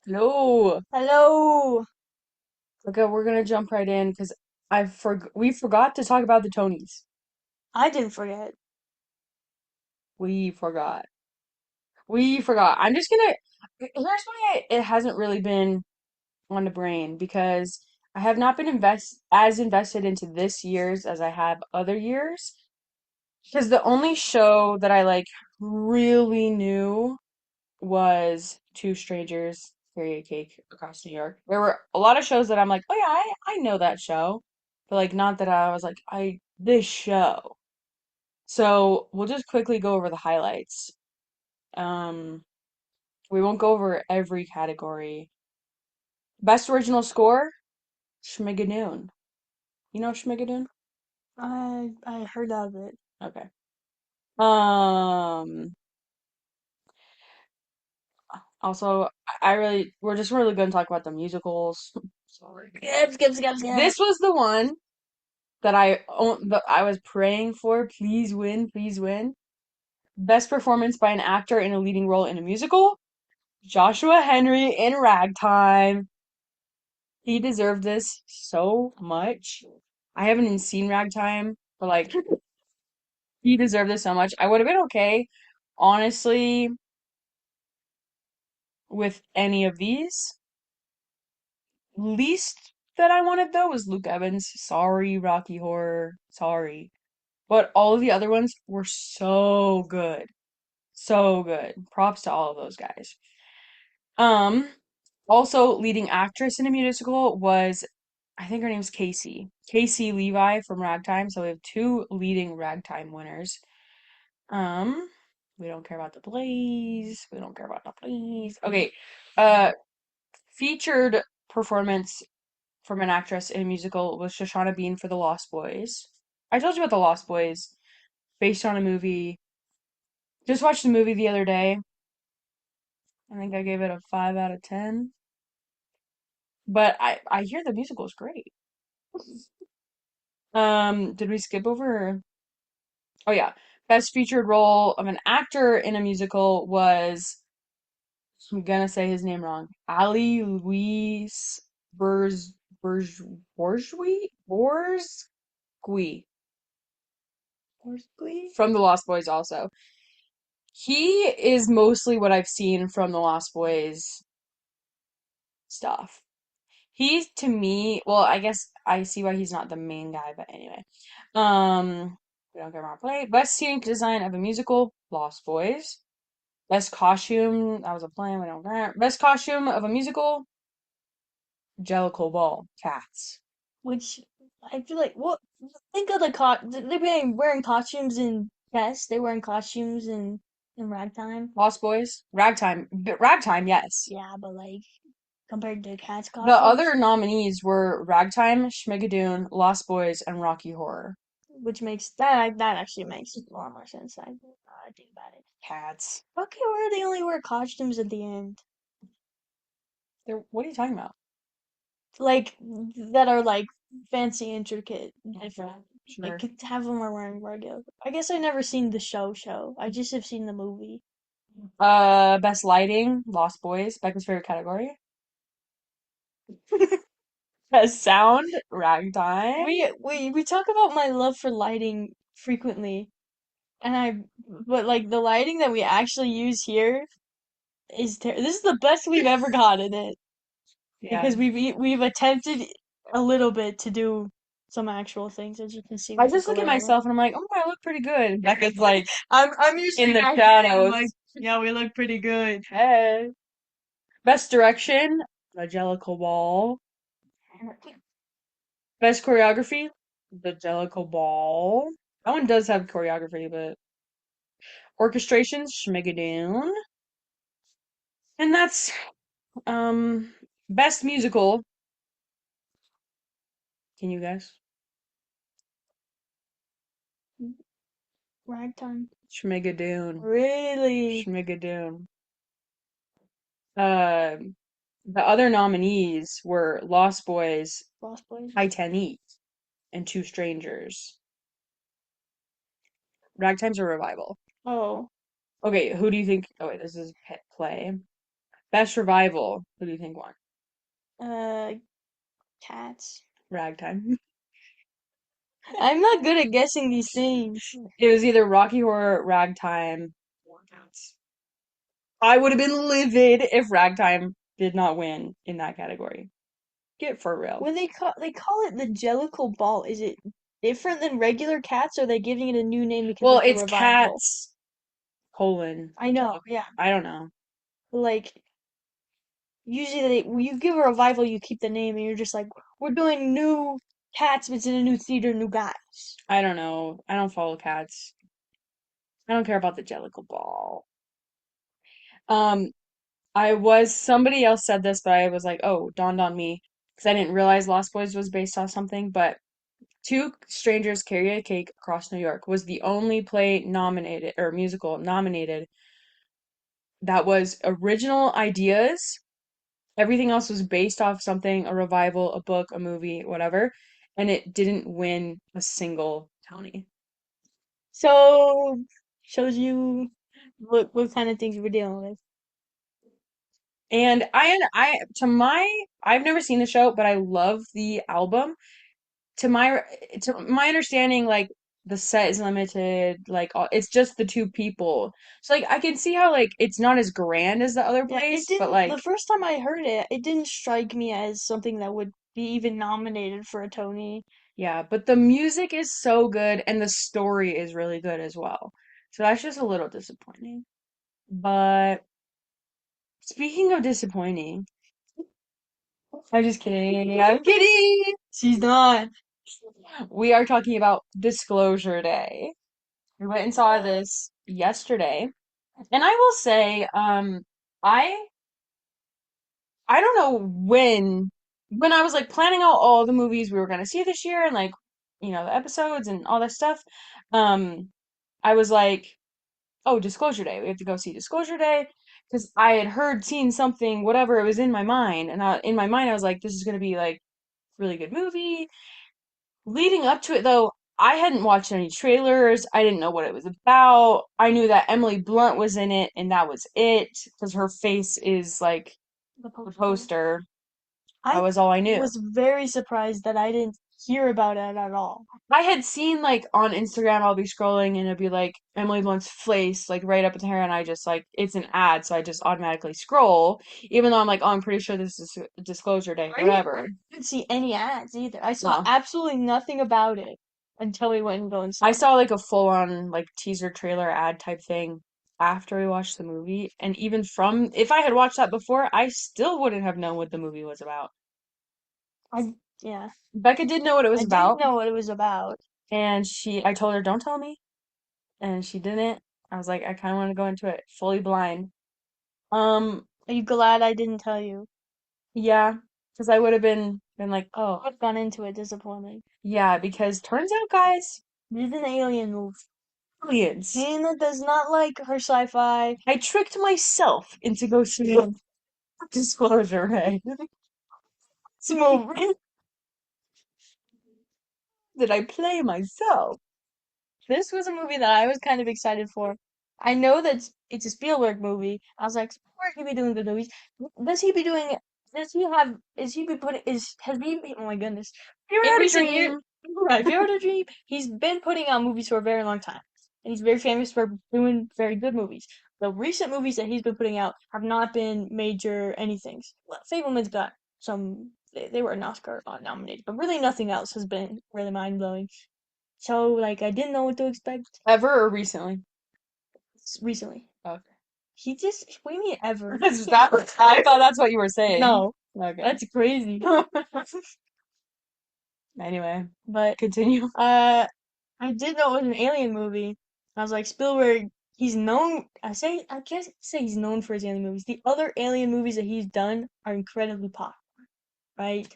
Hello. Hello. Okay, we're gonna jump right in because we forgot to talk about the Tonys. I didn't forget. We forgot. We forgot. Here's why it hasn't really been on the brain because I have not been invested into this year's as I have other years. Because the only show that I really knew was Two Strangers Carry a Cake Across New York. There were a lot of shows that I'm like, oh yeah, I know that show. But not that I was like, this show. So we'll just quickly go over the highlights. Um, we won't go over every category. Best original score, Schmigadoon. You know Schmigadoon? I heard of it. Okay. Um, Also, we're just really going to talk about the musicals. Sorry. Skip, skip, skip, skip. This was the one that I was praying for. Please win, please win. Best performance by an actor in a leading role in a musical, Joshua Henry in Ragtime. He deserved this so much. I haven't even seen Ragtime, but he deserved this so much. I would have been okay, honestly, with any of these. Least that I wanted though was Luke Evans. Sorry, Rocky Horror. Sorry. But all of the other ones were so good. So good. Props to all of those guys. Um, Also leading actress in a musical was, I think her name's Casey. Casey Levi from Ragtime. So we have two leading Ragtime winners. Um, we don't care about the plays. We don't care about the plays. Okay. Uh, Featured performance from an actress in a musical was Shoshana Bean for The Lost Boys. I told you about The Lost Boys, based on a movie. Just watched the movie the other day. I think I gave it a 5 out of 10. But I hear the musical is great. Did we skip over? Oh yeah. Best featured role of an actor in a musical was, I'm gonna say his name wrong. Ali Luis Burz Burj Borzoi? Borzgui. Borzgui? From The Lost Boys also. He is mostly what I've seen from the Lost Boys stuff. He's to me, well, I guess I see why he's not the main guy, but anyway. We don't care about play. Best scenic design of a musical, Lost Boys. Best costume, that was a plan, we don't care. Best costume of a musical, Jellicle Ball, Cats. Which I feel like what think of the they're wearing costumes in yes, they wearing costumes in ragtime. Lost Boys, Ragtime, yes. Yeah, but like compared to Cat's The costumes, other nominees were Ragtime, Schmigadoon, Lost Boys, and Rocky Horror. which makes that actually makes a lot more sense. I think about it. Cats. Okay, where they only wear costumes at the end, What are you talking about? like that are like fancy, intricate, different. Like Sure. could have them are wearing regular. I guess I never seen the show. I just have seen the movie. Best lighting, Lost Boys. Becca's favorite category. Best sound, Ragtime. We talk about my love for lighting frequently, and but like the lighting that we actually use here this is the best we've ever gotten it Yeah. because we've attempted a little bit to do some actual things as you can see I with the just look at glare. myself and I'm like, oh, I look pretty good. Becca's I'm in usually the back there and I'm shadows. like, yeah, we look pretty good. Hey. Best direction, The Jellicle Ball. Best choreography, The Jellicle Ball. That one does have choreography, but orchestrations, Schmigadoon. And that's best musical. Can you guess? Ragtime. Schmigadoon. Really? Schmigadoon. Um, the other nominees were Lost Boys, Lost Boys? Titanic, and Two Strangers. Ragtime's a revival. Oh, Okay, who do you think? Oh wait, this is play. Best revival. Who do you think won? Uh, Cats. Ragtime. I'm not good at guessing these things. It was either Rocky Horror, Ragtime, or Cats. I would have been livid if Ragtime did not win in that category. Get for real. When they call it the Jellicle Ball, is it different than regular Cats, or are they giving it a new name because Well, it's a it's revival? Cats, colon, I know, yeah. I don't know. Like usually when you give a revival, you keep the name, and you're just like, we're doing new Cats, but it's in a new theater, new guys. I don't know. I don't follow Cats. I don't care about the Jellicle Ball. Um, somebody else said this, but I was like, oh, dawned on me because I didn't realize Lost Boys was based off something. But Two Strangers Carry a Cake Across New York was the only play nominated or musical nominated that was original ideas. Everything else was based off something, a revival, a book, a movie, whatever, and it didn't win a single Tony. So shows you what kind of things we're dealing with. And I've never seen the show, but I love the album. To my to my understanding, like the set is limited, like it's just the two people. So like I can see how like it's not as grand as the other Yeah, it place, but didn't. like The first time I heard it, it didn't strike me as something that would be even nominated for a Tony. yeah, but the music is so good and the story is really good as well. So that's just a little disappointing. But speaking of disappointing, I'm just kidding. I'm kidding. She's not. We are talking about Disclosure Day. We went and saw this yesterday. And I will say, I I don't know when I was like planning out all the movies we were gonna see this year and like, the episodes and all that stuff, um, I was like, oh, Disclosure Day. We have to go see Disclosure Day because I had seen something, whatever, it was in my mind, and in my mind I was like, this is gonna be like really good movie. Leading up to it though, I hadn't watched any trailers. I didn't know what it was about. I knew that Emily Blunt was in it, and that was it because her face is like The the poster. poster. That I was all I knew. was very surprised that I didn't hear about it at all. I had seen like on Instagram, I'll be scrolling and it'll be like Emily Blunt's face, like right up in her, and I just like it's an ad, so I just automatically scroll, even though I'm like, oh, I'm pretty sure this is Disclosure Day, whatever. Didn't see any ads either. I saw No. absolutely nothing about it until we went and go and I saw it. saw like a full on like teaser trailer ad type thing after we watched the movie. And even from if I had watched that before, I still wouldn't have known what the movie was about. I yeah. Becca did know what it was I didn't about, know what it was about. and I told her, don't tell me, and she didn't. I was like, I kind of want to go into it fully blind. Um, Are you glad I didn't tell you? yeah, because I would have been like, oh, I've gone into it disappointed. yeah, because turns out, guys, This is an alien movie. aliens. Hannah does not like her sci-fi. I tricked myself into go seeing Disclosure, right? It's a movie. Did I play myself? This was a movie that I was kind of excited for. I know that it's a Spielberg movie. I was like, Spielberg could be doing good movies. Does he be doing? Does he have? Is he be putting? Is has he? Oh my goodness! You ever In had a recent years, dream? right? If you ever had a dream, he's been putting out movies for a very long time, and he's very famous for doing very good movies. The recent movies that he's been putting out have not been major anythings. Well, Fableman's got some. They were an Oscar nominated, but really nothing else has been really mind blowing. So like I didn't know what to expect Ever or recently? recently. Okay. He just what do you mean ever? Is that I thought that's what you were saying. No, Okay. that's crazy. Anyway, But continue. uh, I did know it was an alien movie. I was like Spielberg. He's known. I can't say he's known for his alien movies. The other alien movies that he's done are incredibly popular, right?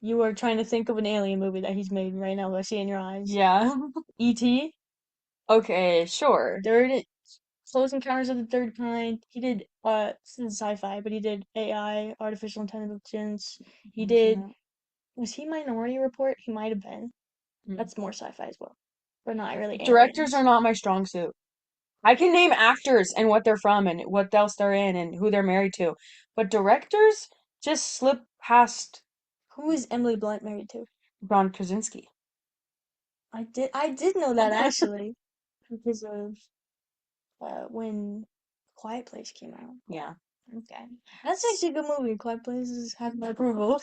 You are trying to think of an alien movie that he's made right now. I see it in your eyes. Yeah. E.T. Okay, sure. Third Close Encounters of the Third Kind. He did this is sci-fi, but he did AI, artificial intelligence. He Never seen did that. was he Minority Report? He might have been. Mm. That's more sci-fi as well. But not really Directors are aliens. not my strong suit. I can name actors and what they're from and what else they're in and who they're married to. But directors just slip past Who is Emily Blunt married to? Ron Krasinski. I did know that actually because of when Quiet Place came out. Yeah. Okay, that's actually a good movie. Quiet Place has my approval.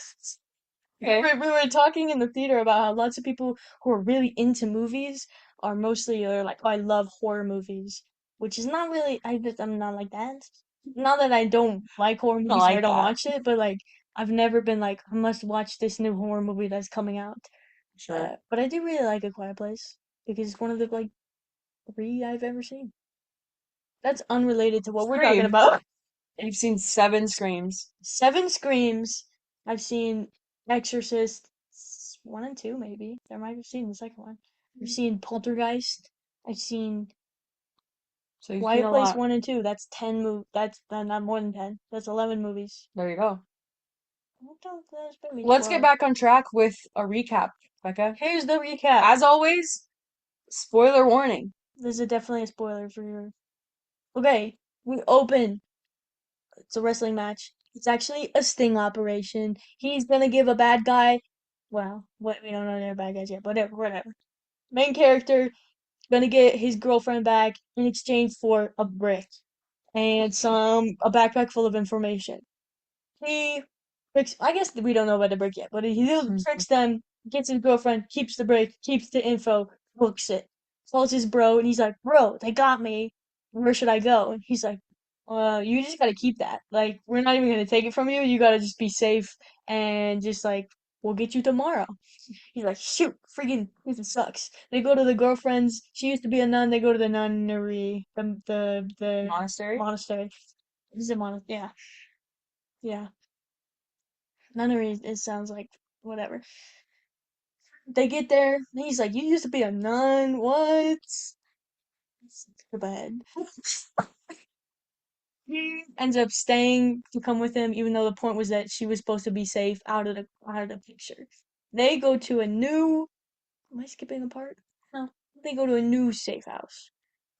Okay. We were talking in the theater about how lots of people who are really into movies are mostly are like, oh, I love horror movies, which is not really. I'm not like that. Not that I don't like horror I movies and I like don't that. watch it, but like I've never been like I must watch this new horror movie that's coming out. Sure. But I do really like A Quiet Place because it's one of the like three I've ever seen. That's unrelated to what we're talking Scream. about. You've seen seven Screams. Seven Screams. I've seen Exorcist 1 and 2, maybe. I might have seen the second one. I've seen Poltergeist. I've seen So you've seen Quiet a Place lot. 1 and 2. That's 10 That's not more than 10. That's 11 movies. There you go. I don't. That's maybe Let's get 12. back on track with a recap, Becca. Here's the recap. As always, spoiler warning. This is definitely a spoiler for your. Okay, we open. It's a wrestling match. It's actually a sting operation. He's gonna give a bad guy. Well, what we don't know they're bad guys yet, but whatever. Main character gonna get his girlfriend back in exchange for a brick and a backpack full of information. He tricks. I guess we don't know about the brick yet, but he Mhm. tricks them, gets his girlfriend, keeps the brick, keeps the info, books it. Calls his bro, and he's like, "Bro, they got me. Where should I go?" And he's like, you just gotta keep that. Like, we're not even gonna take it from you. You gotta just be safe and just like, we'll get you tomorrow." He's like, shoot, freaking, this sucks. They go to the girlfriend's. She used to be a nun. They go to the nunnery, the Monastery? monastery. This is a monastery. Yeah, yeah. Nunnery. It sounds like whatever. They get there. And he's like, you used to be a nun. What? Go ahead. He ends up staying to come with him, even though the point was that she was supposed to be safe out of the picture. They go to a new. Am I skipping a part? No. They go to a new safe house.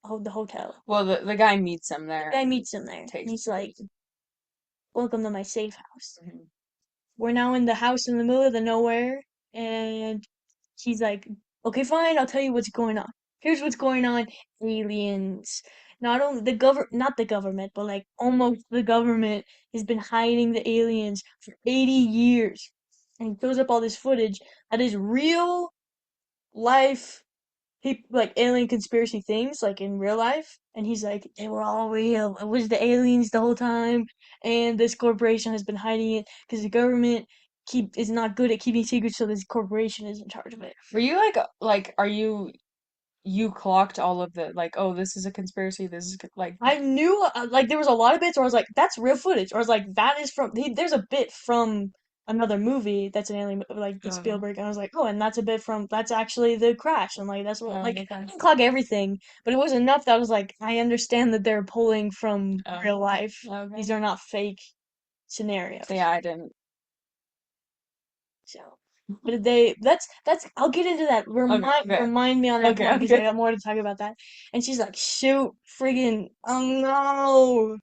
Oh, the hotel. Well, the guy meets him The there guy and meets him there. And takes he's like, welcome to my safe house. Mhm. We're now in the house in the middle of the nowhere. And he's like, okay, fine, I'll tell you what's going on. Here's what's going on. Aliens. Not only not the government, but like almost the government has been hiding the aliens for 80 years. And he throws up all this footage that is real life like alien conspiracy things like in real life, and he's like, they were all real, it was the aliens the whole time, and this corporation has been hiding it because the government keep is not good at keeping secrets, so this corporation is in charge of it. Were you like, are you clocked all of the, like, oh, this is a conspiracy, this is like, I knew like there was a lot of bits where I was like, that's real footage, or I was like, that is there's a bit from another movie that's an alien, like the oh, Spielberg, and I was like, oh, and that's a bit from that's actually the crash, and like that's what, like, I okay. didn't clock everything, but it was enough that I was like, I understand that they're pulling from Oh, real life. okay. These are not fake So yeah, scenarios. I didn't. So, but that's I'll get into that. Okay, okay, Remind me on that okay, point because I okay. got more to talk about that. And she's like, shoot, friggin', oh no,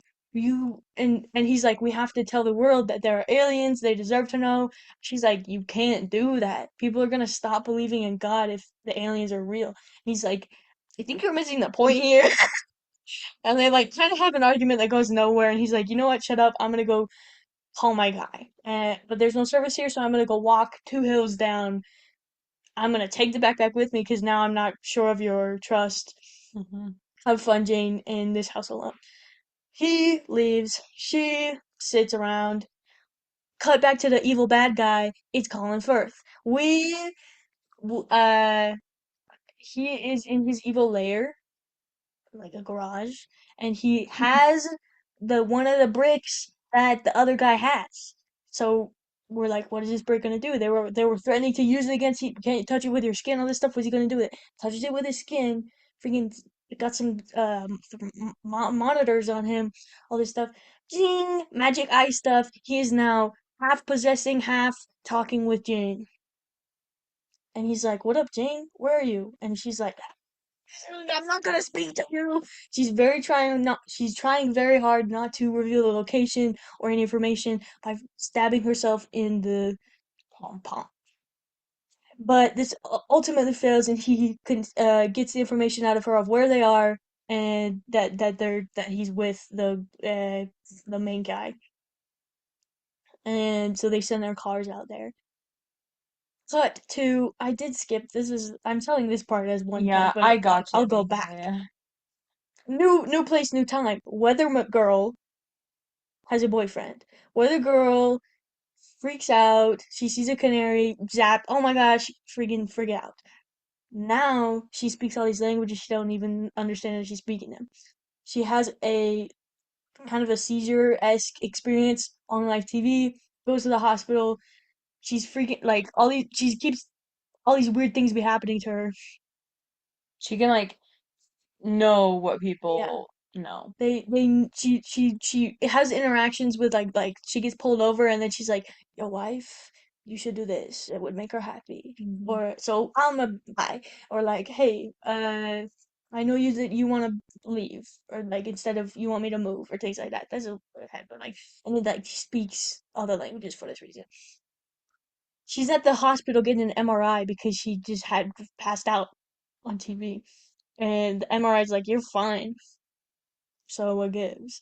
and he's like, we have to tell the world that there are aliens. They deserve to know. She's like, you can't do that. People are gonna stop believing in God if the aliens are real. And he's like, I think you're missing the point here. And they like kind of have an argument that goes nowhere. And he's like, you know what? Shut up. I'm gonna go call my guy. But there's no service here, so I'm gonna go walk 2 hills down. I'm gonna take the backpack with me because now I'm not sure of your trust. hmm Have fun, Jane, in this house alone. He leaves. She sits around. Cut back to the evil bad guy. It's Colin Firth. We, uh, he is in his evil lair, like a garage, and he has the one of the bricks that the other guy has. So we're like, what is this brick gonna do? They were threatening to use it against you. Can't touch it with your skin. All this stuff. What's he gonna do with it? Touches it with his skin. Freaking got some monitors on him. All this stuff. Jing, magic eye stuff. He is now half possessing, half talking with Jane. And he's like, "What up, Jane? Where are you?" And she's like, I'm not gonna speak to you. She's trying very hard not to reveal the location or any information by stabbing herself in the pom pom. But this ultimately fails, and gets the information out of her of where they are and that he's with the main guy, and so they send their cars out there. Cut to I did skip. I'm telling this part as one part, Yeah, but I got I'll you. go Yeah, back. yeah. New place, new time. Weather girl has a boyfriend. Weather girl freaks out. She sees a canary. Zap! Oh my gosh! Freaking freak out. Now she speaks all these languages she don't even understand that she's speaking them. She has a kind of a seizure-esque experience on live TV. Goes to the hospital. She's freaking like all these. She keeps all these weird things be happening to her. She can like know what Yeah. people know. She has interactions with she gets pulled over and then she's like, your wife, you should do this. It would make her happy. Mhm. Or so I'm a bye. Or like, hey, I know you want to leave, or like instead of you want me to move, or things like that. That's a but like, and then like she speaks other languages for this reason. She's at the hospital getting an MRI because she just had passed out on TV, and the MRI is like, you're fine. So what gives?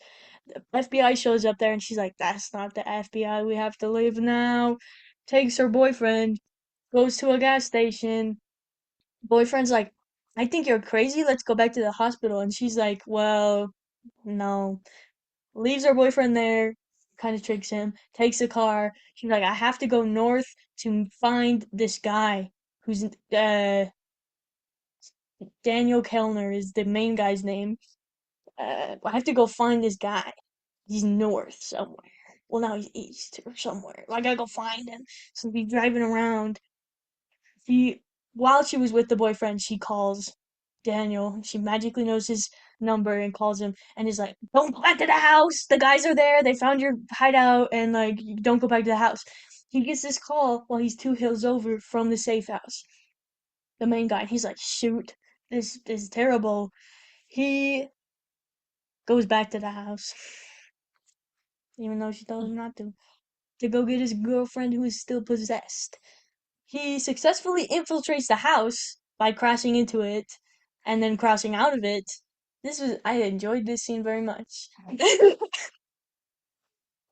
The FBI shows up there and she's like, that's not the FBI. We have to leave now. Takes her boyfriend, goes to a gas station. Boyfriend's like, I think you're crazy. Let's go back to the hospital. And she's like, well, no. Leaves her boyfriend there, kind of tricks him, takes a car. She's like, I have to go north to find this guy who's Daniel Kellner is the main guy's name. I have to go find this guy. He's north somewhere. Well, now he's east or somewhere. I gotta go find him. So he's driving around. She, while she was with the boyfriend, she calls Daniel. She magically knows his number and calls him and is like, "Don't go back to the house. The guys are there. They found your hideout, and like, don't go back to the house." He gets this call while he's 2 hills over from the safe house. The main guy. He's like, "Shoot, this is terrible." He goes back to the house, even though she told him not to go get his girlfriend who is still possessed. He successfully infiltrates the house by crashing into it and then crashing out of it. I enjoyed this scene very much.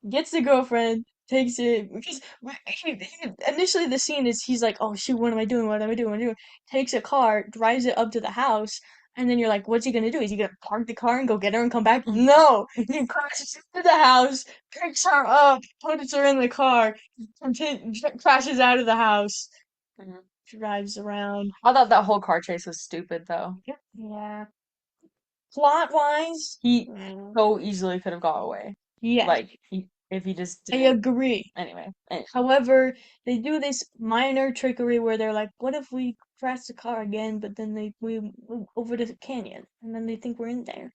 Gets the girlfriend, takes it because initially the scene is he's like, "Oh shoot, what am I doing? What am I doing? What am I doing?" Takes a car, drives it up to the house, and then you're like, "What's he gonna do? Is he gonna park the car and go get her and come back?" No, he crashes into the house, picks her up, puts her in the car, crashes out of the house, Mhm. drives around. I thought that whole car chase was stupid though. Yeah. Plot wise, He so easily could have got away. yeah, Like if he just I didn't. agree. Anyway, However, they do this minor trickery where they're like, "What if we crash the car again?" But then we move over to the canyon, and then they think we're in there.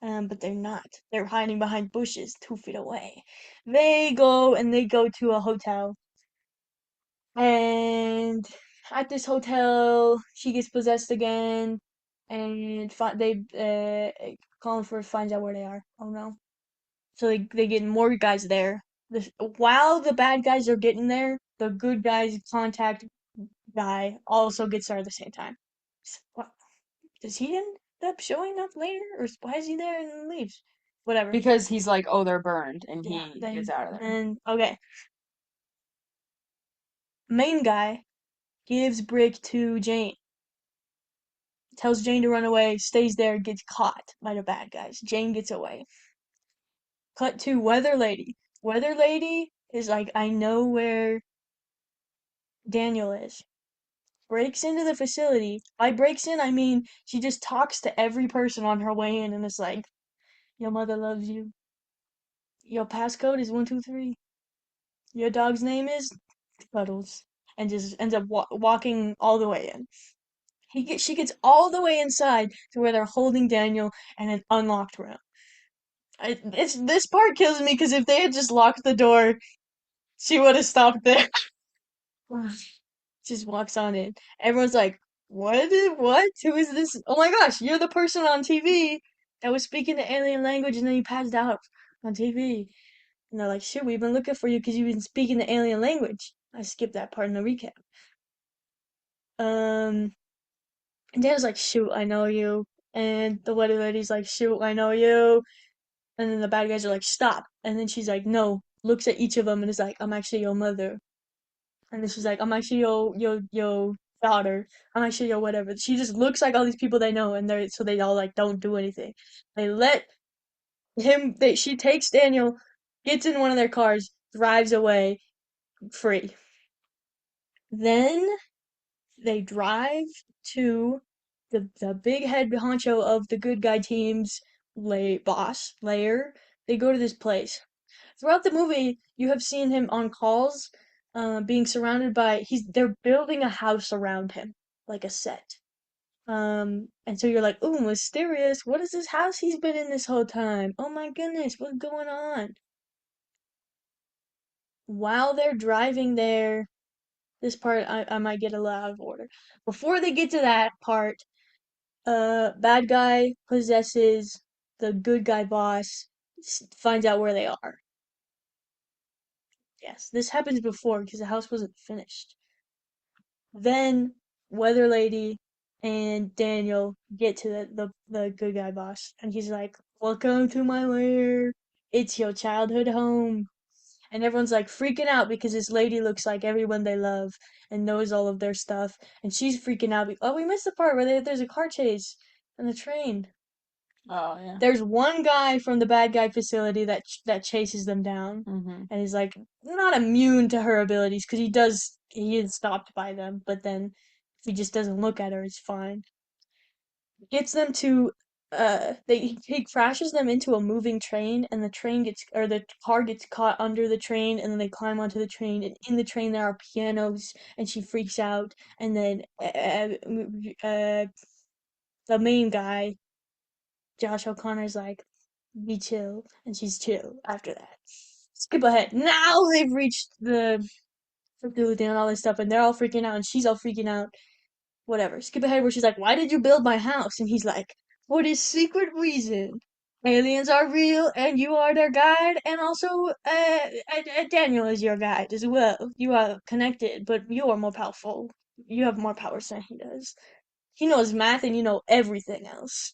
But they're not. They're hiding behind bushes 2 feet away. They go to a hotel, and at this hotel, she gets possessed again, and Colin Firth finds out where they are. Oh no! So they get more guys there. While the bad guys are getting there, the good guys contact guy also gets there at the same time. What? Does he end up showing up later, or why is he there and then leaves? Whatever. because he's like, oh, they're burned, and Yeah. he gets out of there. Then okay. Main guy gives Brick to Jane. Tells Jane to run away. Stays there. Gets caught by the bad guys. Jane gets away. Cut to Weather Lady. Weather Lady is like, I know where Daniel is. Breaks into the facility. By breaks in, I mean she just talks to every person on her way in and is like, your mother loves you. Your passcode is 123. Your dog's name is Cuddles. And just ends up walking all the way in. She gets all the way inside to where they're holding Daniel in an unlocked room. This part kills me because if they had just locked the door, she would have stopped there. Just walks on in. Everyone's like, What? Who is this? Oh my gosh, you're the person on TV that was speaking the alien language and then you passed out on TV. And they're like, shit, we've been looking for you because you've been speaking the alien language. I skipped that part in the recap. Um, and Daniel's like, shoot, I know you. And the wedding lady's like, shoot, I know you. And then the bad guys are like, stop. And then she's like, no. Looks at each of them and is like, I'm actually your mother. And then she's like, I'm actually your daughter. I'm actually your whatever. She just looks like all these people they know, and they're so they all like don't do anything. They let she takes Daniel, gets in one of their cars, drives away free. Then they drive to the big head honcho of the good guy team's boss layer. They go to this place. Throughout the movie, you have seen him on calls, being surrounded by they're building a house around him, like a set. And so you're like, ooh, mysterious. What is this house he's been in this whole time? Oh my goodness, what's going on? While they're driving there, this part I might get a little out of order. Before they get to that part, bad guy possesses the good guy boss, finds out where they are. Yes, this happens before because the house wasn't finished. Then Weather Lady and Daniel get to the good guy boss, and he's like, "Welcome to my lair. It's your childhood home." And everyone's like freaking out because this lady looks like everyone they love and knows all of their stuff, and she's freaking out. Oh, we missed the part where there's a car chase on the train. Oh yeah. There's one guy from the bad guy facility that chases them down, Hmm. and he's like not immune to her abilities because he is stopped by them, but then if he just doesn't look at her, it's fine. Gets them to he crashes them into a moving train, and the car gets caught under the train, and then they climb onto the train, and in the train there are pianos, and she freaks out, and then the main guy Josh O'Connor's like, be chill, and she's chill after that. Skip ahead. Now they've reached the facility and all this stuff, and they're all freaking out, and she's all freaking out. Whatever. Skip ahead where she's like, why did you build my house? And he's like, for this secret reason. Aliens are real, and you are their guide, and also, Daniel is your guide as well. You are connected, but you are more powerful. You have more powers than he does. He knows math, and you know everything else.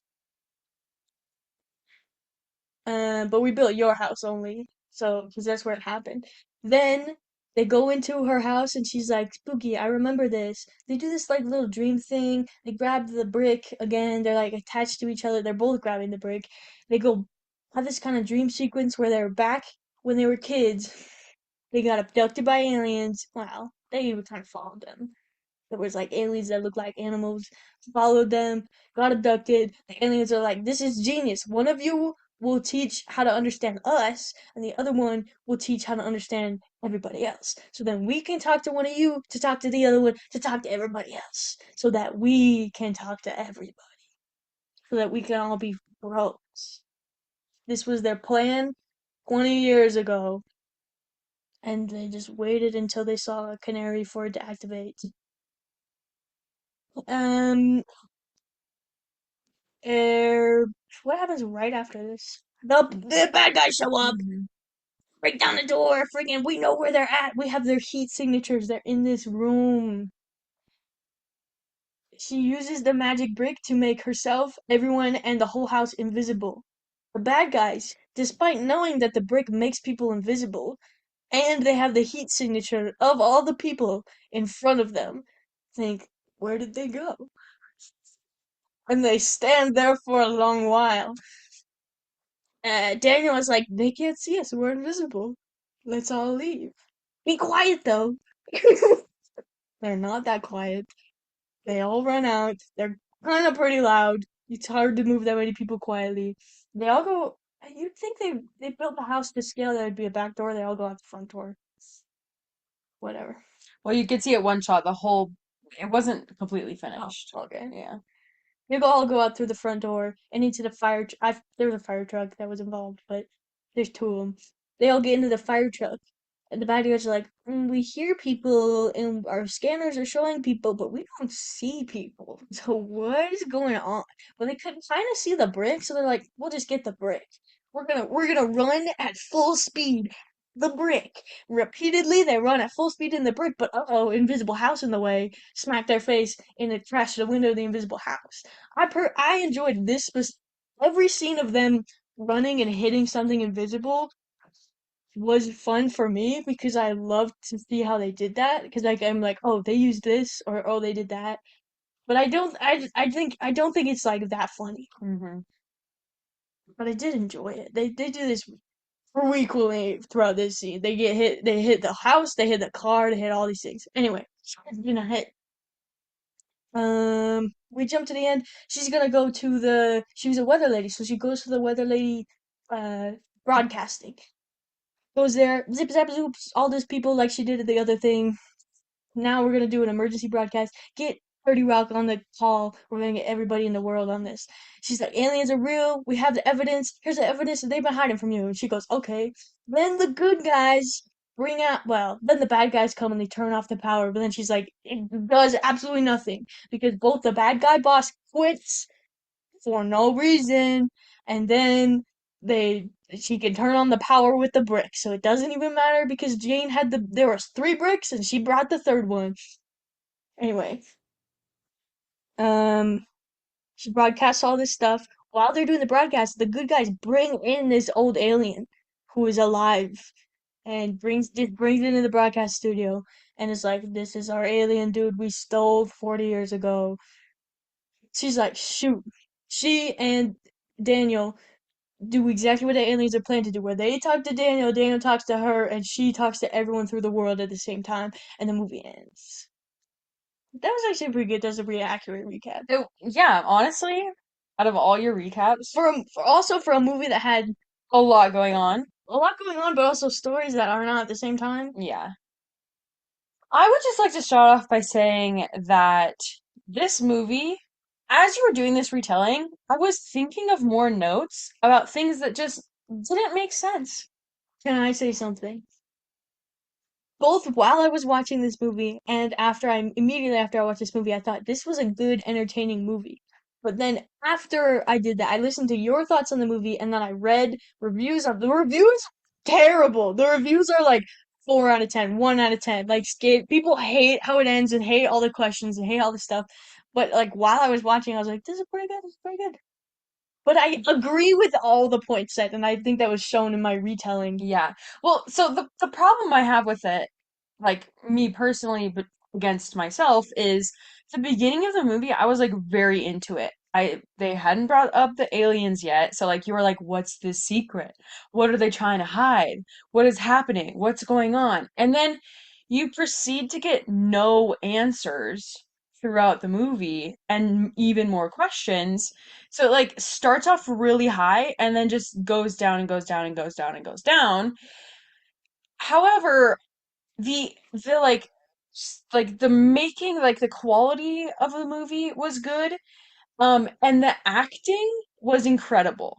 But we built your house only, so because that's where it happened. Then they go into her house, and she's like, "Spooky, I remember this." They do this like little dream thing. They grab the brick again. They're like attached to each other. They're both grabbing the brick. They go have this kind of dream sequence where they're back when they were kids. They got abducted by aliens. Well, they even kind of followed them. There was like aliens that looked like animals, followed them, got abducted. The aliens are like, "This is genius. One of you will teach how to understand us, and the other one will teach how to understand everybody else. So then we can talk to one of you to talk to the other one to talk to everybody else, so that we can talk to everybody, so that we can all be bros." This was their plan 20 years ago, and they just waited until they saw a canary for it to activate. Um, Er, what happens right after this? The bad guys show up, Hmm. break down the door, freaking, we know where they're at. We have their heat signatures. They're in this room. She uses the magic brick to make herself, everyone, and the whole house invisible. The bad guys, despite knowing that the brick makes people invisible, and they have the heat signature of all the people in front of them, think, where did they go? And they stand there for a long while. Daniel was like, they can't see us. We're invisible. Let's all leave. Be quiet, though. They're not that quiet. They all run out. They're kind of pretty loud. It's hard to move that many people quietly. They all go. You'd think they built the house to scale. There'd be a back door. They all go out the front door. Whatever. Well, you could see at one shot the whole. It wasn't completely Oh, finished. okay. Yeah. They all go out through the front door and into the fire. There was a fire truck that was involved, but there's two of them. They all get into the fire truck, And the bad guys are like, we hear people and our scanners are showing people, but we don't see people. So what is going on? But they couldn't kind of see the brick, so they're like, we'll just get the brick. We're gonna run at full speed. The brick. Repeatedly, they run at full speed in the brick, but uh-oh, invisible house in the way. Smack their face and it crashed the window of the invisible house. I enjoyed every scene of them running and hitting something invisible was fun for me because I loved to see how they did that because like I'm like, oh, they used this or oh, they did that. But I don't think it's like that funny. Hmm. But I did enjoy it. They do this frequently throughout this scene. They hit the house, they hit the car, they hit all these things. Anyway, you know, hit we jump to the end. She's gonna go to she was a weather lady, so she goes to the weather lady broadcasting. Goes there, zip zap zoops, all those people like she did at the other thing. Now we're gonna do an emergency broadcast. Get 30 Rock on the call. We're gonna get everybody in the world on this. She's like, aliens are real. We have the evidence. Here's the evidence that they've been hiding from you. And she goes, okay. Then the good guys then the bad guys come and they turn off the power. But then she's like, it does absolutely nothing because both the bad guy boss quits for no reason, and then she can turn on the power with the brick. So it doesn't even matter because Jane had there was three bricks and she brought the third one. Anyway, um, she broadcasts all this stuff. While they're doing the broadcast, the good guys bring in this old alien who is alive and brings it into the broadcast studio and is like, "This is our alien dude we stole 40 years ago." She's like, "Shoot." She and Daniel do exactly what the aliens are planning to do, where they talk to Daniel, Daniel talks to her, and she talks to everyone through the world at the same time, and the movie ends. That was actually pretty good. That's a pretty accurate recap. Yeah, honestly, out of all your recaps, For a movie that had a lot going on. a lot going on, but also stories that are not at the same time. Yeah. I would just like to start off by saying that this movie, as you were doing this retelling, I was thinking of more notes about things that just didn't make sense. Can I say something? Both while I was watching this movie and immediately after I watched this movie, I thought this was a good, entertaining movie. But then after I did that, I listened to your thoughts on the movie and then I read reviews of the reviews. Terrible. The reviews are like 4 out of 10, 1 out of 10. Like people hate how it ends and hate all the questions and hate all the stuff. But like while I was watching, I was like, this is pretty good. This is pretty good. But I agree with all the points said, and I think that was shown in my retelling. Yeah. Well, so the problem I have with it, like me personally, but against myself, is the beginning of the movie, I was like very into it. They hadn't brought up the aliens yet, so like you were like, what's the secret? What are they trying to hide? What is happening? What's going on? And then you proceed to get no answers throughout the movie and even more questions. So it like starts off really high and then just goes down and goes down and goes down and goes down. However, the like like the making, like the quality of the movie was good. And the acting was incredible.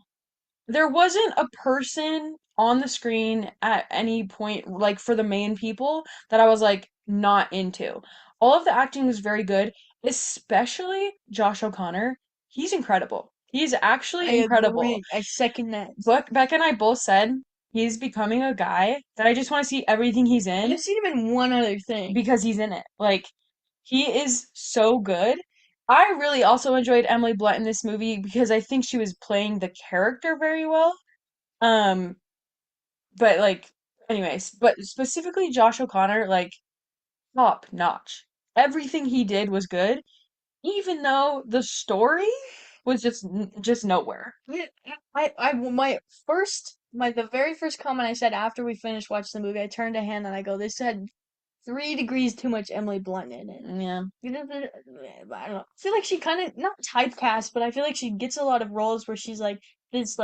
There wasn't a person on the screen at any point, like for the main people, that I was like not into. All of the acting was very good, especially Josh O'Connor. He's incredible. He's actually I incredible. agree. I second that. Becca and I both said he's becoming a guy that I just want to see everything he's in I've seen him in one other thing. because he's in it. Like, he is so good. I really also enjoyed Emily Blunt in this movie because I think she was playing the character very well. Um, but like, anyways, but specifically Josh O'Connor, like, top notch. Everything he did was good, even though the story was just nowhere. Yeah, the very first comment I said after we finished watching the movie, I turned to Hannah and I go, "This had 3 degrees too much Emily Blunt in it." Yeah, You know, I don't know. I feel like she kind of not typecast, but I feel like she gets a lot of roles where she's like this,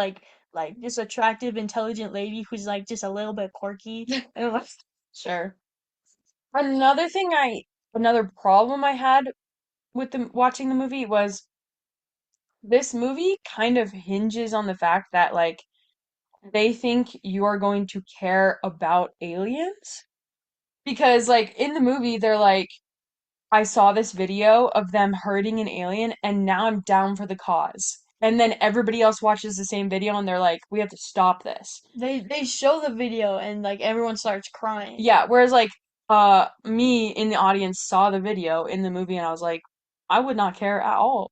this attractive, intelligent lady who's like just a little bit quirky. And I'm like, sure. Another problem I had with watching the movie was this movie kind of hinges on the fact that like they think you are going to care about aliens. Because, like, in the movie, they're like, I saw this video of them hurting an alien, and now I'm down for the cause. And then everybody else watches the same video, and they're like, we have to stop this. They show the video and like everyone starts crying. Yeah, whereas, like, me in the audience saw the video in the movie, and I was like, I would not care at all.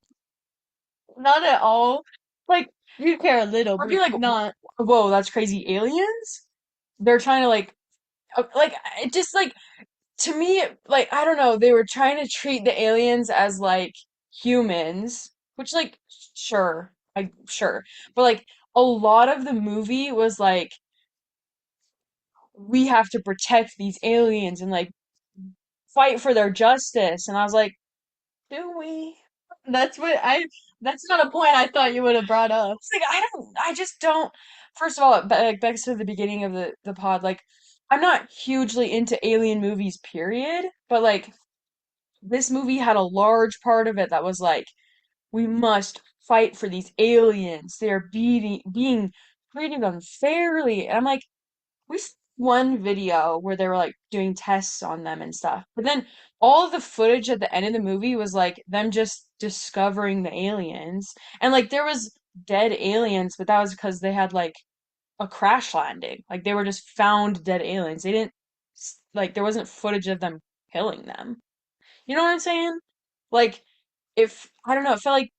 Not at all. Like you care a little, I'd be but like, not. whoa, that's crazy. Aliens? They're trying to, like, it just, like, to me, like, I don't know, they were trying to treat the aliens as like humans, which, like, sure, sure, but like a lot of the movie was like we have to protect these aliens and like fight for their justice, and I was like, do we? That's what I. That's not a point I thought you would have brought up. It's like I just don't. First of all, like back to the beginning of the pod, like I'm not hugely into alien movies, period, but like this movie had a large part of it that was like we must fight for these aliens. They're being treated unfairly. And I'm like, we saw one video where they were like doing tests on them and stuff. But then all of the footage at the end of the movie was like them just discovering the aliens. And like there was dead aliens, but that was because they had like a crash landing. Like they were just found dead aliens. They didn't like there wasn't footage of them killing them. You know what I'm saying? Like if I don't know, it felt like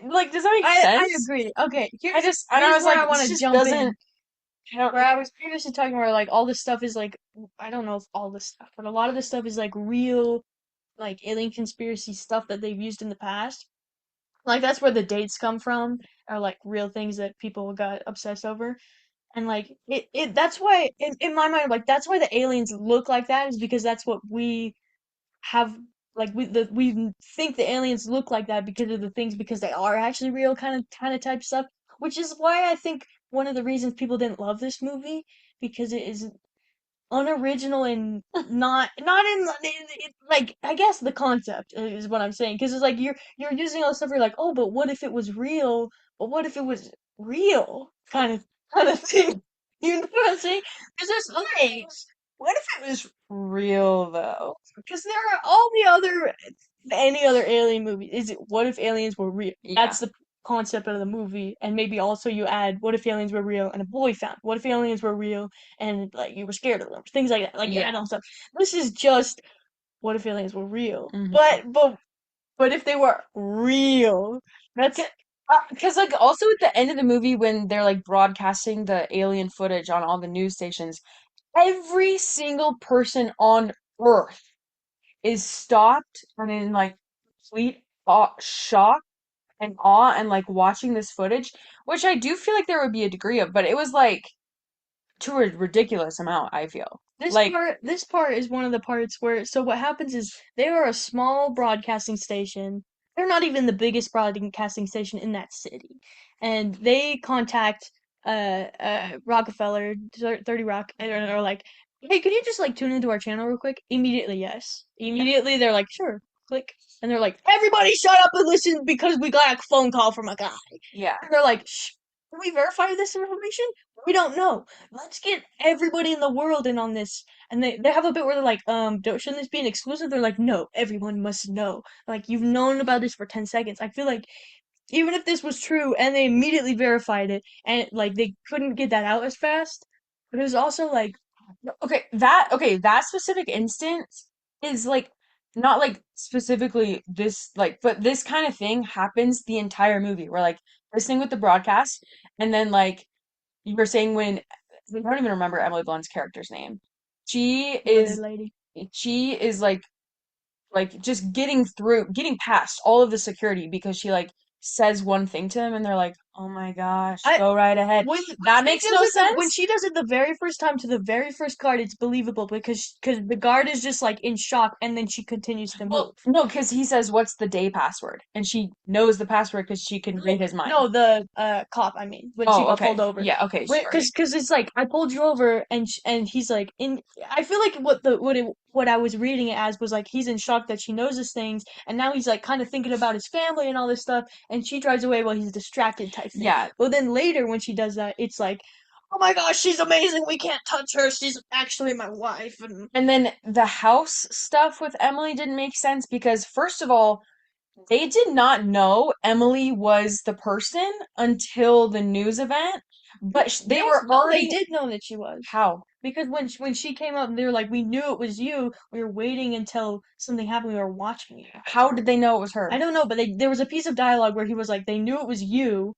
like, does that make I sense? agree. Okay, And I here's was where like, I want this to just jump doesn't, in. I don't, Where I was previously talking where like all this stuff is like I don't know if all this stuff, but a lot of this stuff is like real like alien conspiracy stuff that they've used in the past. Like that's where the dates come from, are like real things that people got obsessed over. And like it that's why in my mind like that's why the aliens look like that is because that's what we have like we think the aliens look like that because of the things because they are actually real kind of type stuff, which is why I think one of the reasons people didn't love this movie because it is unoriginal and not like I guess the concept is what I'm saying because it's like you're using all this stuff. You're like, oh, but what if it was real? But what if it was real? Kind of thing. You know what I'm saying? Because there's other aliens. What if it was real though. because there are all the other any other alien movie. Is it what if aliens were real? Yeah. That's the concept of the movie, and maybe also you add what if aliens were real and a boy found. What if aliens were real and like you were scared of them? Things like that. Like you Yeah. add on stuff. This is just what if aliens were real, Hmm. but if they were real, that's Because, like, also at the end of the movie, when they're like broadcasting the alien footage on all the news stations, every single person on Earth is stopped and in like complete shock and awe and like watching this footage, which I do feel like there would be a degree of, but it was like to a ridiculous amount, I feel. Like, this part is one of the parts where so what happens is they are a small broadcasting station. They're not even the biggest broadcasting station in that city. And they contact Rockefeller 30 Rock and are like, "Hey, could you just like tune into our channel real quick?" Immediately, yes. yeah, Immediately they're like, "Sure." Click. And they're like, "Everybody shut up and listen because we got a phone call from a guy." yeah, And they're like, "Shh, can we verify this information? We don't know. Let's get everybody in the world in on this." And they have a bit where they're like, shouldn't this be an exclusive? They're like, no, everyone must know. Like, you've known about this for 10 seconds. I feel like even if this was true and they immediately verified it and like they couldn't get that out as fast, but it was also like, okay, that specific instance is like not like specifically this like but this kind of thing happens the entire movie where like this thing with the broadcast and then like you were saying when I don't even remember Emily Blunt's character's name. She blended is lady. she is like just getting past all of the security because she like says one thing to them and they're like, "Oh my gosh, I go right ahead." when That she makes does no it when sense. she does it the very first time to the very first guard, it's believable because the guard is just like in shock and then she continues to move. Well, no, because he says, "What's the day password?" And she knows the password because she can read his mind. No, the cop. I mean, when she Oh, got pulled okay. over, Yeah, okay, sorry. because it's like I pulled you over, and he's like in. I feel like what I was reading it as was like he's in shock that she knows these things, and now he's like kind of thinking about his family and all this stuff, and she drives away while he's distracted wife thing. Yeah. But then later when she does that, it's like, oh my gosh, she's amazing. We can't touch her. She's actually my wife. And And then the house stuff with Emily didn't make sense because, first of all, they did not know Emily was the person until the news event, but they yes, were no, they already. did know that she was. How? Because when she came up, they were like, we knew it was you. We were waiting until something happened. We were watching you. How did they know it was I her? don't know, but there was a piece of dialogue where he was like, they knew it was you,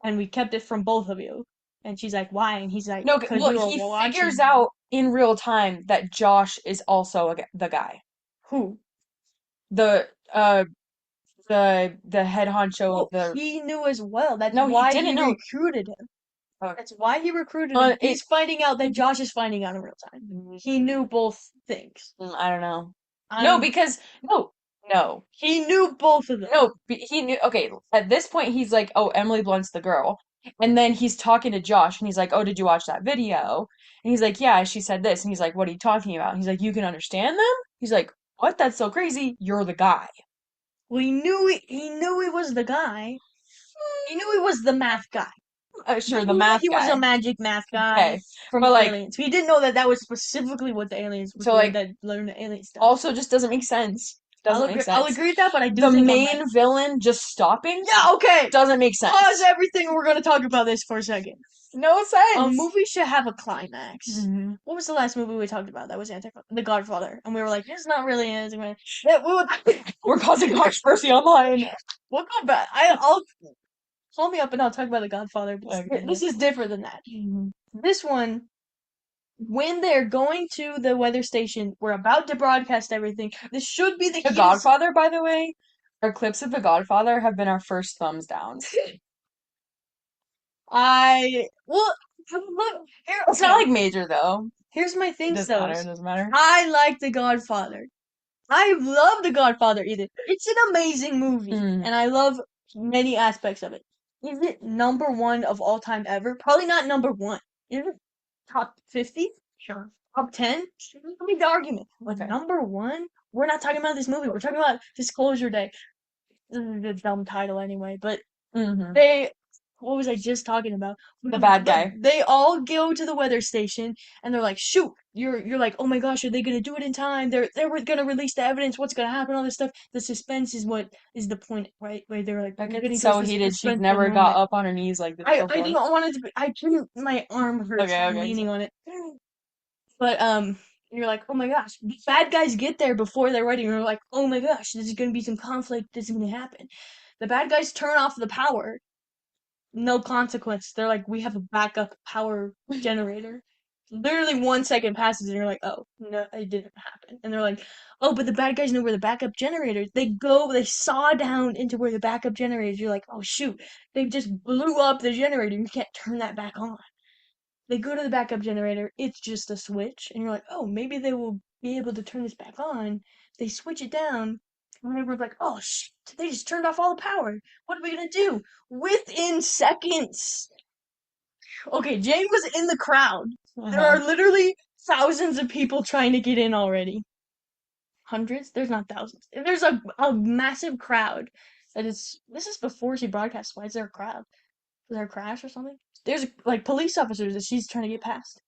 and we kept it from both of you. And she's like, why? And he's like, No, because well, we were he figures watching. out in real time that Josh is also the guy. Who? The the head honcho of Oh, the. he knew as well. That's No, he why didn't he know. recruited him. Uh, That's why he recruited him. it. He's finding out that Josh is finding out in real time. He knew both things. I don't know. No, I'm. because no. He knew both of them. No, he knew. Okay, at this point, he's like, "Oh, Emily Blunt's the girl," and then he's talking to Josh, and he's like, "Oh, did you watch that video?" And he's like, "Yeah, she said this," and he's like, "What are you talking about?" And he's like, "You can understand them?" He's like, "What? That's so crazy. You're the guy." Well, he knew he was the guy. He knew he was the math guy. He Sure, the knew that math he was a guy. magic math guy Okay, from but the like, aliens. He didn't know that that was specifically what the aliens were so doing like, that learned the alien stuff. also just doesn't make sense. I'll Doesn't make agree. I'll sense. agree with that, but I do The think I'm right. main villain just stopping Yeah. Okay. doesn't make Pause sense. everything. We're gonna talk about this for a second. No A sense. movie should have a climax. Hmm. What was the last movie we talked about that was anti The Godfather? And we were like, it's not really anti that we would We're causing controversy online. we'll go back. I'll call me up and I'll talk about The Godfather, but Okay. this is different than that. Mhm. This one, when they're going to the weather station, we're about to broadcast everything. This should be the The heat. Godfather, by the way, our clips of The Godfather have been our first thumbs downs. I well look here. It's not Okay, like major though. here's my It things doesn't though. matter. It doesn't matter. I like The Godfather. I love The Godfather either. It's an amazing movie, Mm. and I love many aspects of it. Is it number one of all time ever? Probably not number one. Is it top 50? Sure. Top 10? Let me the argument. But Okay. number one? We're not talking about this movie. We're talking about Disclosure Day. This is a dumb title anyway, but Hmm. they what was I just talking about? The bad But guy. they all go to the weather station and they're like, shoot, you're like, oh my gosh, are they gonna do it in time? They're gonna release the evidence, what's gonna happen, all this stuff. The suspense is what is the point, right? Where they're like, That we're gets getting towards so the heated. She's suspense of the never got moment. up on her knees like this I before. don't want it to be I couldn't my arm hurts Okay, from okay. leaning on it. But you're like, oh my gosh, the bad guys get there before they're ready. You're like, oh my gosh, this is gonna be some conflict, this is gonna happen. The bad guys turn off the power no consequence. They're like, we have a backup power generator. Literally 1 second passes and you're like, oh, no, it didn't happen. And they're like, oh, but the bad guys know where the backup generator is. They saw down into where the backup generator is. You're like, oh shoot, they just blew up the generator. You can't turn that back on. They go to the backup generator, it's just a switch, and you're like, oh, maybe they will be able to turn this back on. They switch it down, and everyone's like, oh shit, they just turned off all the power. What are we gonna do? Within seconds. Okay, Jane was in the crowd. There Uh-huh. are literally thousands of people trying to get in already. Hundreds? There's not thousands. There's a massive crowd. This is before she broadcasts. Why is there a crowd? Was there a crash or something? There's like police officers that she's trying to get past.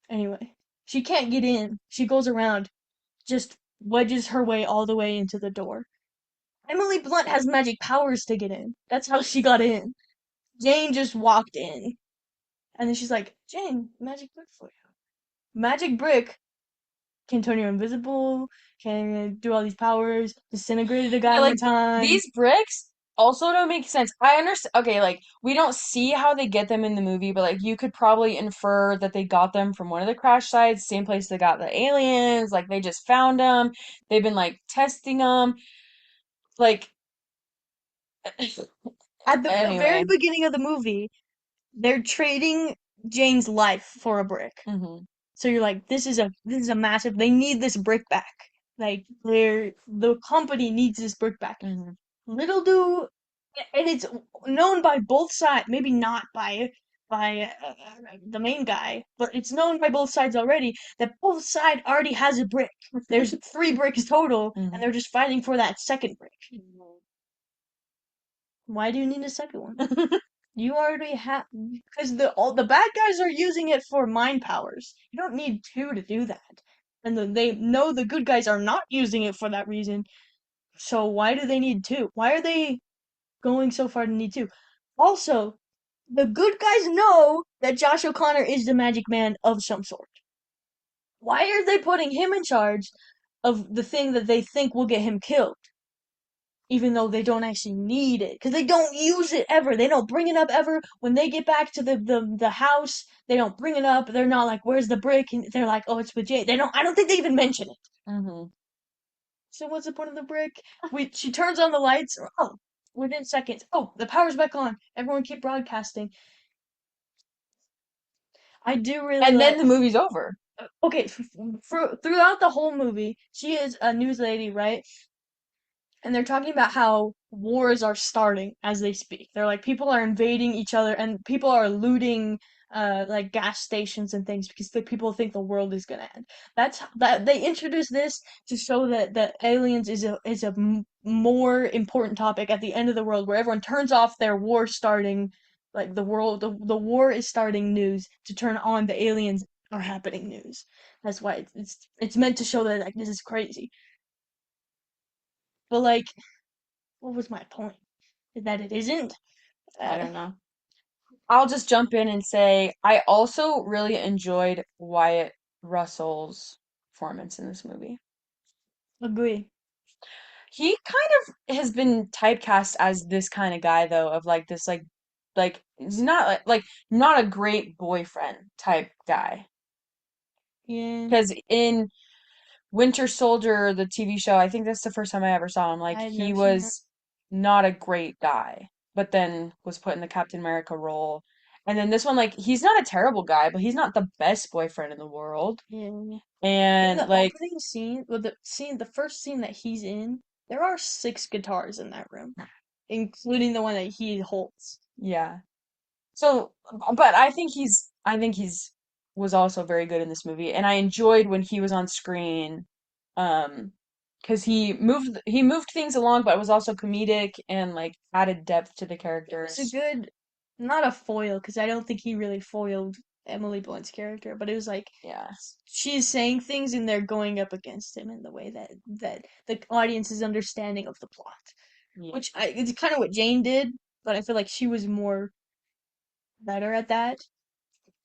Anyway, she can't get in. She goes around, just wedges her way all the way into the door. Emily Blunt has magic powers to get in. That's how she got in. Jane just walked in. And then she's like, Jane, magic brick for you. Magic brick can turn you invisible, can do all these powers, disintegrated a guy Yeah, one like time. these bricks also don't make sense. I understand. Okay, like we don't see how they get them in the movie, but like you could probably infer that they got them from one of the crash sites, same place they got the aliens. Like they just found them. They've been like testing them. Like At the very anyway. beginning of the movie, they're trading Jane's life for a brick. Hmm. So you're like, this is a massive. They need this brick back. Like the company needs this brick back. Hmm. Little do, and it's known by both sides. Maybe not by the main guy, but it's known by both sides already that both side already has a brick. There's three bricks total, and they're just fighting for that second brick. Why do you need a second one? You already have, because all the bad guys are using it for mind powers. You don't need two to do that. And they know the good guys are not using it for that reason. So why do they need two? Why are they going so far to need two? Also, the good guys know that Josh O'Connor is the magic man of some sort. Why are they putting him in charge of the thing that they think will get him killed? Even though they don't actually need it because they don't use it ever. They don't bring it up ever. When they get back to the house, they don't bring it up. They're not like, "Where's the brick?" And they're like, "Oh, it's with Jay." They don't. I don't think they even mention it. Hmm. So what's the point of the brick? She turns on the lights. Oh, within seconds. Oh, the power's back on. Everyone keep broadcasting. I do really And then like. the movie's over. Okay, throughout the whole movie, she is a news lady, right? And they're talking about how wars are starting as they speak. They're like people are invading each other and people are looting like gas stations and things because the people think the world is gonna end. That they introduced this to show that aliens is a more important topic at the end of the world where everyone turns off their war starting like the war is starting news to turn on the aliens are happening news. That's why it's meant to show that like this is crazy. But like what was my point? That it isn't? I Uh, don't know. I'll just jump in and say I also really enjoyed Wyatt Russell's performance in this movie. agree. He kind of has been typecast as this kind of guy though, of like this like he's not like not a great boyfriend type guy. Yeah, Because in Winter Soldier, the TV show, I think that's the first time I ever saw him. Like I had he never seen that. was not a great guy, but then was put in the Captain America role. And then this one, like he's not a terrible guy, but he's not the best boyfriend in the world. Yeah. In And the like, opening scene, well, the first scene that he's in, there are six guitars in that room, including the one that he holds. yeah. So, but I think he's was also very good in this movie, and I enjoyed when he was on screen, um, because he moved things along, but it was also comedic and like added depth to the It was a characters. good, not a foil, because I don't think he really foiled Emily Blunt's character, but it was like Yeah, she's saying things and they're going up against him in the way that the audience is understanding of the plot. yeah, Which it's kind of what Jane did, but I feel like she was more better at that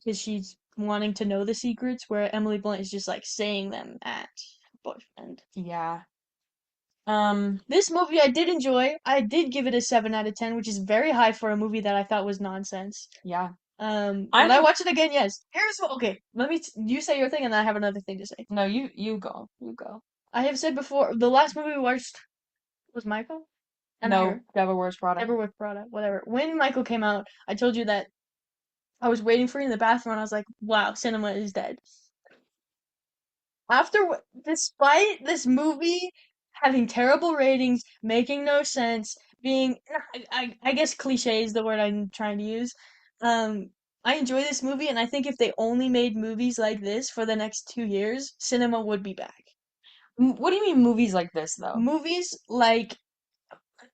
because she's wanting to know the secrets, where Emily Blunt is just like saying them at boyfriend. yeah. Um, This movie I did enjoy. I did give it a 7 out of 10, which is very high for a movie that I thought was nonsense. yeah. Would I I'm watch it again? Yes. Here's what, okay, you say your thing and then I have another thing to say. no, you go, you go. I have said before, the last movie we watched was Michael and not No, her. Devil Wears Prada. Never with Prada, whatever. When Michael came out, I told you that I was waiting for you in the bathroom and I was like, wow, cinema is dead. Despite this movie having terrible ratings, making no sense, being, I guess cliche is the word I'm trying to use. Um, I enjoy this movie and I think if they only made movies like this for the next 2 years, cinema would be back. What do you mean movies like this though? Movies like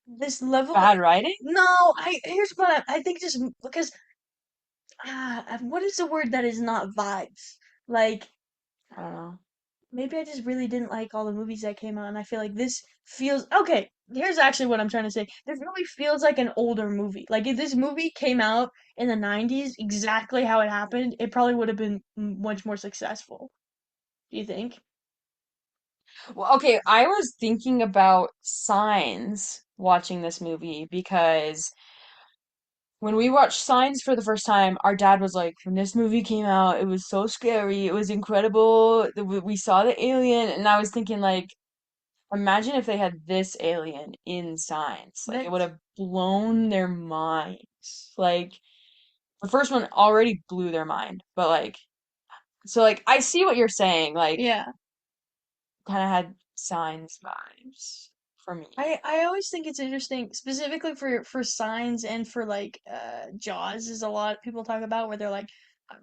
this level, Bad writing? no, here's what I think just because, what is the word that is not vibes? Like, I don't know. maybe I just really didn't like all the movies that came out, and I feel like this feels okay. Here's actually what I'm trying to say. This really feels like an older movie. Like if this movie came out in the 90s, exactly how it happened, it probably would have been much more successful. Do you think? Well, okay, I was thinking about Signs watching this movie because when we watched Signs for the first time, our dad was like, when this movie came out, it was so scary, it was incredible. We saw the alien, and I was thinking like, imagine if they had this alien in Signs. Like it would That's have blown their minds. Like the first one already blew their mind, but like so like I see what you're saying, like yeah. kind of had Signs vibes for me. I always think it's interesting, specifically for Signs and for like Jaws is a lot people talk about where they're like,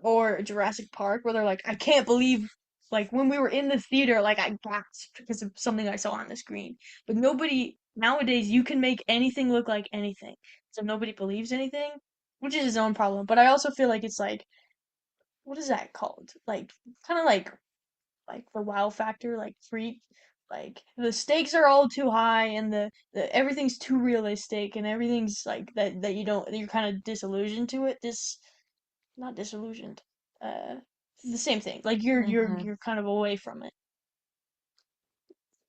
or Jurassic Park where they're like, I can't believe like when we were in the theater like I gasped because of something I saw on the screen. But nobody nowadays you can make anything look like anything, so nobody believes anything. which is his own problem. But I also feel like it's like, what is that called? Like, kind of like the wow factor, like freak. Like the stakes are all too high, and the everything's too realistic, and everything's like that you don't you're kind of disillusioned to it. Not disillusioned. Uh, the same thing. Like Hmm. you're kind of away from it.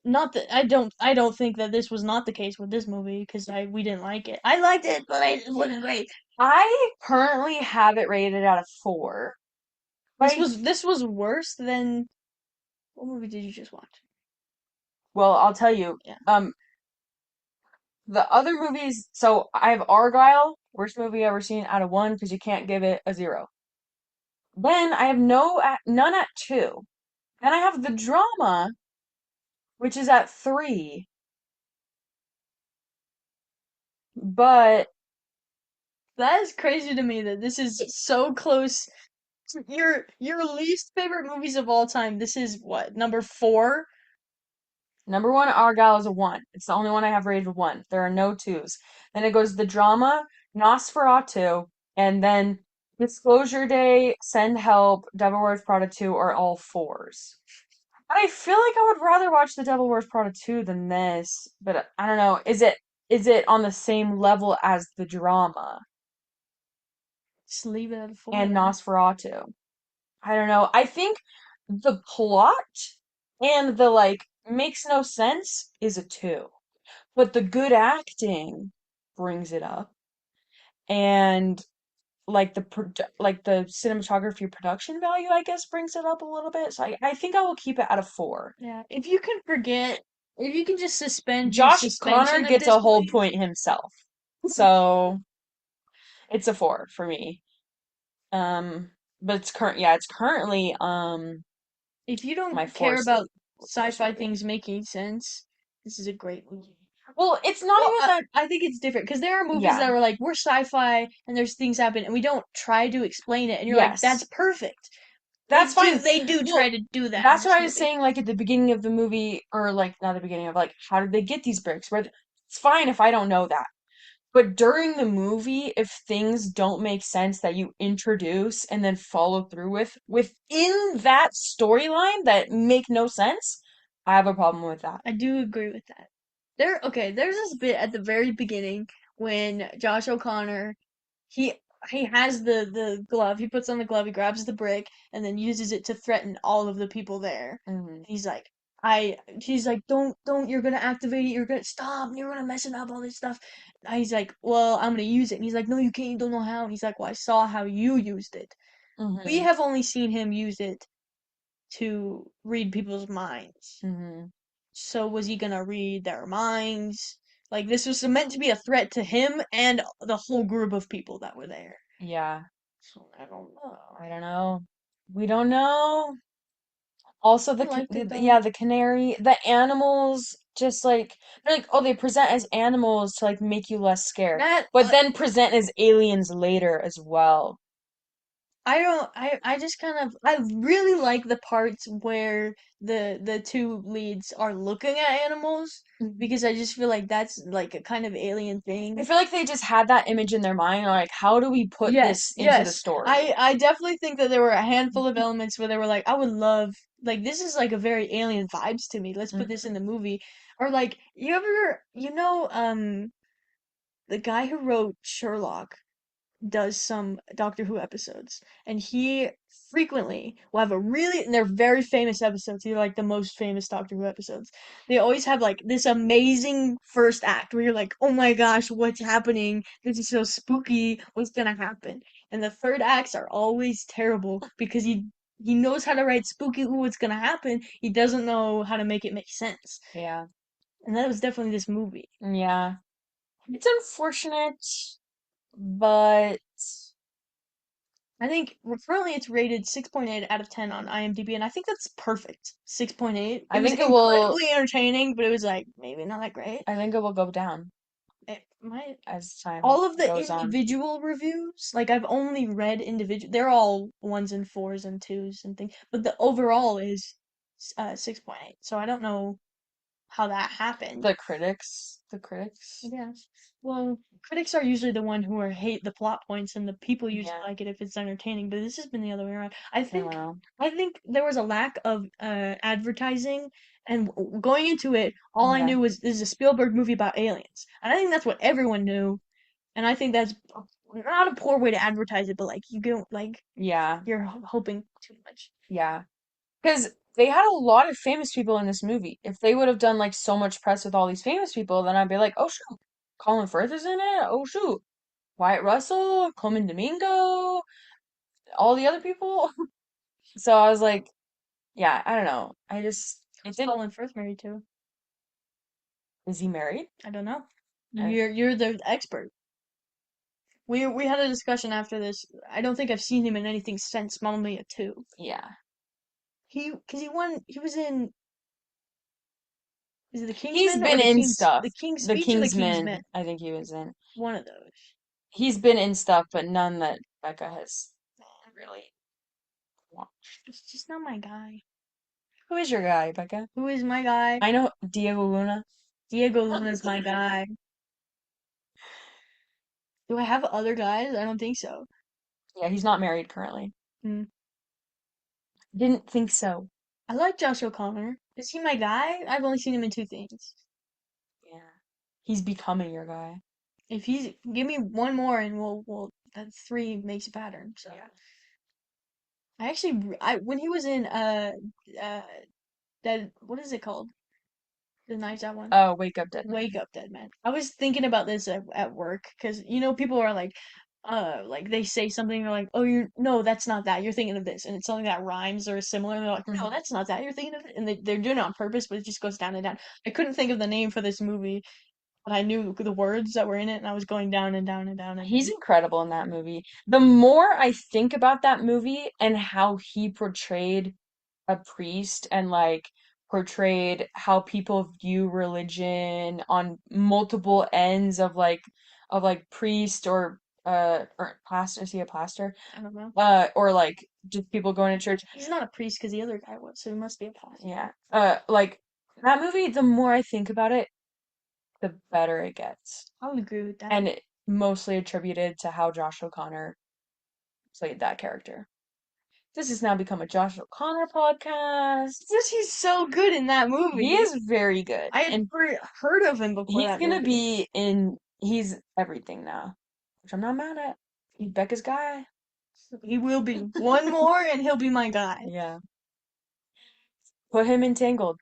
Not that I don't think that this was not the case with this movie because I we didn't like it. I liked it, but it wasn't great. I currently have it rated out of 4. But This was worse than what movie did you just watch? well, I'll tell you. Yeah. The other movies, so I have Argyle, worst movie ever seen out of 1 because you can't give it a 0. Then I have none at 2. Then I have the drama, which is at 3. But That is crazy to me that this is so close. Your least favorite movies of all time. This is what, number 4? number 1, Argyle is a 1. It's the only one I have rated 1. There are no 2s. Then it goes the drama, Nosferatu, and then Disclosure Day, Send Help, Devil Wears Prada 2 are all 4s. And I feel like I would rather watch The Devil Wears Prada 2 than this, but I don't know. Is it on the same level as the drama Just leave it at a 4 and then. Nosferatu? I don't know. I think the plot and the like makes no sense is a 2, but the good acting brings it up, and like like the cinematography production value, I guess, brings it up a little bit. So I think I will keep it at a 4. Yeah. If you can just suspend your Josh Connor suspension of gets a whole disbelief, point himself. So it's a 4 for me. Um, but it's currently if you my don't care fourth about worst sci-fi movie. things making sense, this is a great movie. Well, it's not Well, even that. I think it's different because there are movies Yeah, that are like we're sci-fi and there's things happen and we don't try to explain it and you're like that's yes, perfect. that's fine. They do Well, try to do that in that's what this I was movie. saying, like at the beginning of the movie, or like not the beginning of like, how did they get these bricks? Where it's fine if I don't know that. But during the movie, if things don't make sense that you introduce and then follow through with within that storyline that make no sense, I have a problem with that. I do agree with that. There's this bit at the very beginning when Josh O'Connor he he has the glove, he puts on the glove, he grabs the brick and then uses it to threaten all of the people there. Hmm. He's like he's like, don't, you're gonna activate it, you're gonna stop, you're gonna mess it up, all this stuff. And he's like, well, I'm gonna use it. And he's like, no, you can't, you don't know how. And he's like, well, I saw how you used it. We Hmm. have only seen him use it to read people's minds. Hmm. So was he gonna read their minds? Like this was meant to be a threat to him and the whole group of people that were there. Yeah, So I don't know. I don't know. We don't know. Also, I liked it yeah, though. the canary, the animals, just like they're like, oh, they present as animals to like make you less scared, That but then present as aliens later as well. I don't I just kind of I really like the parts where the two leads are looking at animals because I just feel like that's like a kind of alien I thing. feel like they just had that image in their mind, like, how do we put Yes, this into the yes. story? I definitely think that there were a handful of elements where they were like, I would love like this is like a very alien vibes to me. Let's put this in Mhm. the movie. Or like the guy who wrote Sherlock does some Doctor Who episodes, and he frequently will have a really, and they're very famous episodes. They're like the most famous Doctor Who episodes. They always have like this amazing first act where you're like, oh my gosh, what's happening? This is so spooky. What's gonna happen? And the third acts are always terrible because he knows how to write spooky. Ooh, what's gonna happen? He doesn't know how to make it make sense. Yeah. And that was definitely this movie. Yeah. It's unfortunate, but I think currently it's rated 6.8 out of 10 on IMDb, and I think that's perfect. 6.8. It I was think it will incredibly entertaining, but it was like maybe not that great. I think it will go down It might. as time All of the goes on. individual reviews, like I've only read individual, they're all ones and fours and twos and things, but the overall is 6.8. So I don't know how that happened. The critics. Yeah. Well, critics are usually the one who are hate the plot points, and the people usually Yeah. like it if it's entertaining. But this has been the other way around. I don't know. I think there was a lack of advertising, and going into it, all I Yeah. knew was this is a Spielberg movie about aliens, and I think that's what everyone knew. And I think that's not a poor way to advertise it, but like you don't like Yeah. you're hoping too much. Yeah. Because they had a lot of famous people in this movie. If they would have done like so much press with all these famous people, then I'd be like, oh shoot, Colin Firth is in it. Oh shoot, Wyatt Russell, Coleman Domingo, all the other people. So I was like, yeah, I don't know. It Who's didn't. Colin Firth married to? Is he married? I don't know. Uh, You're the expert. We had a discussion after this. I don't think I've seen him in anything since Mamma Mia 2. yeah. He was in, is it The He's Kingsman or been in The stuff. King's The Speech or The Kingsman, Kingsman? I think he was in. One of those. He's been in stuff, but none that Becca has really watched. It's just not my guy. Who is your guy, Becca? Who is my guy? I know Diego Luna. Diego Luna's my guy. Do I have other guys? I don't think so. Yeah, he's not married currently. Hmm. Didn't think so. I like Josh O'Connor. Is he my guy? I've only seen him in two things. Yeah. He's becoming your guy. If he's give me one more and we'll that three makes a pattern. So Yeah. I when he was in uh that what is it called? The Knives Out one. Oh, Wake Up Dead Man. Wake Up Dead Man. I was thinking about this at work because you know people are like they say something they're like, oh, you no, that's not that, you're thinking of this, and it's something that rhymes or is similar, and they're like, no, Mhm. that's not that, you're thinking of it, and they're doing it on purpose, but it just goes down and down. I couldn't think of the name for this movie, but I knew the words that were in it, and I was going down and down and down and He's incredible in that movie. The more I think about that movie and how he portrayed a priest and like portrayed how people view religion on multiple ends of like priest or pastor, is he a pastor? I don't know. Or like just people going to church. He's not a priest because the other guy was, so he must be a pastor. Yeah. Like that movie, the more I think about it, the better it gets. I'll agree with that. And it mostly attributed to how Josh O'Connor played that character. This has now become a Josh O'Connor podcast. Just he's so good in that He movie. is very good. I had And heard of him before he's that gonna movie. be in, he's everything now, which I'm not mad at. He's Becca's guy. He will be. One more and he'll be my guy. Yeah. Put him in Tangled.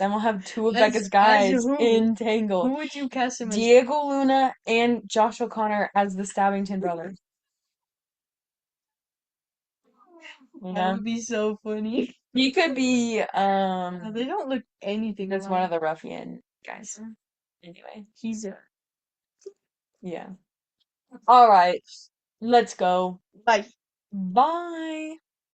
Then we'll have two of As Becca's as guys who? in Tangled. Who would you cast him as? Diego Luna and Josh O'Connor as the Stabbington brothers. You That know? would be so funny. He could be They don't look anything that's one of alike. the ruffian guys. Mhm. Anyway. He's a Yeah. All right. Let's go. like Bye.